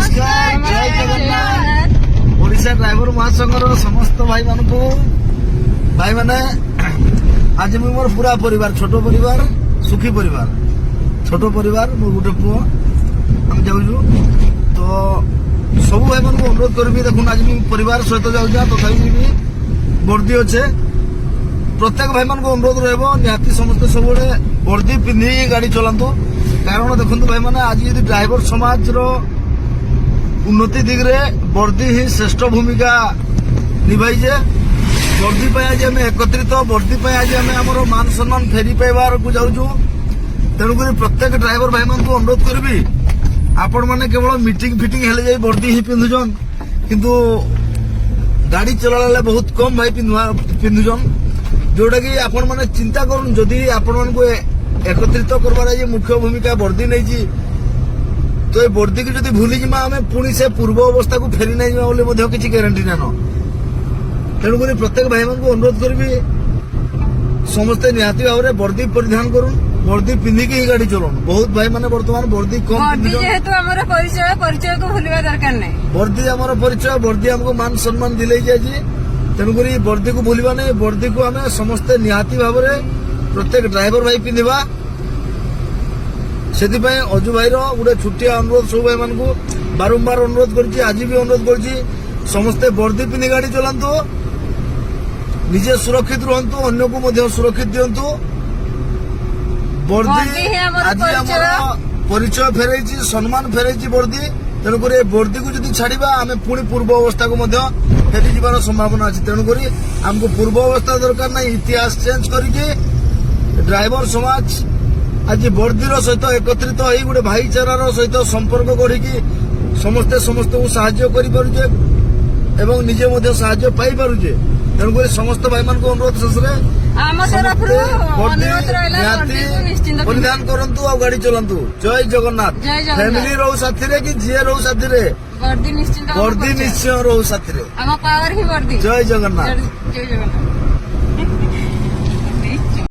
नमस्कार जय जगन्नाथ ओडिशा ड्राइवर महासंघर समस्त भाई मान भाई मैंने आज मुझे मोर पूरा परिवार छोट परिवार सुखी परिवार छोट परिवार मोर गोटे पुओ आम जाऊँ तो सब भाई मान अनुरोध करी देखुन आज मुझे परिवार सहित जाऊँ तथापि भी वर्दी अच्छे प्रत्येक भाई मान अनुरोध रही समस्ते सब वर्दी पिंधि गाड़ी चलातु कारण देखो भाई मैंने आज यदि ड्राइवर समाज उन्नति दिगरे वर्दी ही श्रेष्ठ भूमिका निभाइजे वर्दी पे आज आम एकत्रित वर्दी पे आज आम आम मान सम्मान फेरी पाइबार को जाऊँ तेणुक प्रत्येक ड्राइवर भाई मान अनुरोध करी आपण मैंने केवल मीटिंग फिटिंग हेले जाई वर्दी ही पिंधुचन किंतु गाड़ी चला बहुत कम भाई पिंधुचन जोटा कि आपण मैंने चिंता करूँ जदि आपण मान एकत्रित करवार मुख्य भूमिका वर्दी नहीं तो ये वर्दी की जब भूली जिमा आम पुणी से पूर्व अवस्था को फेरी नहीं जिमा किसी ग्यारंटी नान तेणुक प्रत्येक भाई मान अनुरोध करी समस्ते निहाती भाव में वर्दी परिधान करूँ वर्दी पिंधिकी ही गाड़ी चलाऊँ बहुत भाई मैंने बर्तमान वर्दी कम परिचय को भूलवा दरकार नहीं वर्दी आमर परिचय वर्दी आमको मान सम्मान दिले तेणुक वर्दी को भूलवा नहीं वर्दी को आम समस्ते निहाती भाव में प्रत्येक ड्राइवर भाई पिंधा से अजु भाई गोटे छुट्टिया अनुरोध सब भाई मान बारंबार अनुरोध कर आज भी अनुरोध कर समस्ते वर्दी पिंधि गाड़ी चलातु निजे सुरक्षित रुहतु अन्य को सुरक्षित दिंतु वर्दी आज परिचय फेरई सम्मान फेरई वर्दी तेणुक वर्दी को जब छाड़ा आम पुणी पूर्व अवस्था को फेरी जीवार संभावना अच्छी तेणुक आमको पूर्व अवस्था दरकार ना इतिहास चेंज करके ड्राइवर समाज आज वर्दीर सहित एकत्रित हो गोटे भाईचारार सहित संपर्क गढ़ी समस्ते समस्त को साहाय्य करें निजे साहाय्य पाई पारुचे तेणुक समस्त भाई मान अनुरोध शेष परिधान करंतु और गाड़ी चलांतु जय जगन्नाथ फैमिली रो साथी कि झीए रो साथी वर्दी निश्चय रो साथी जय जगन्नाथ।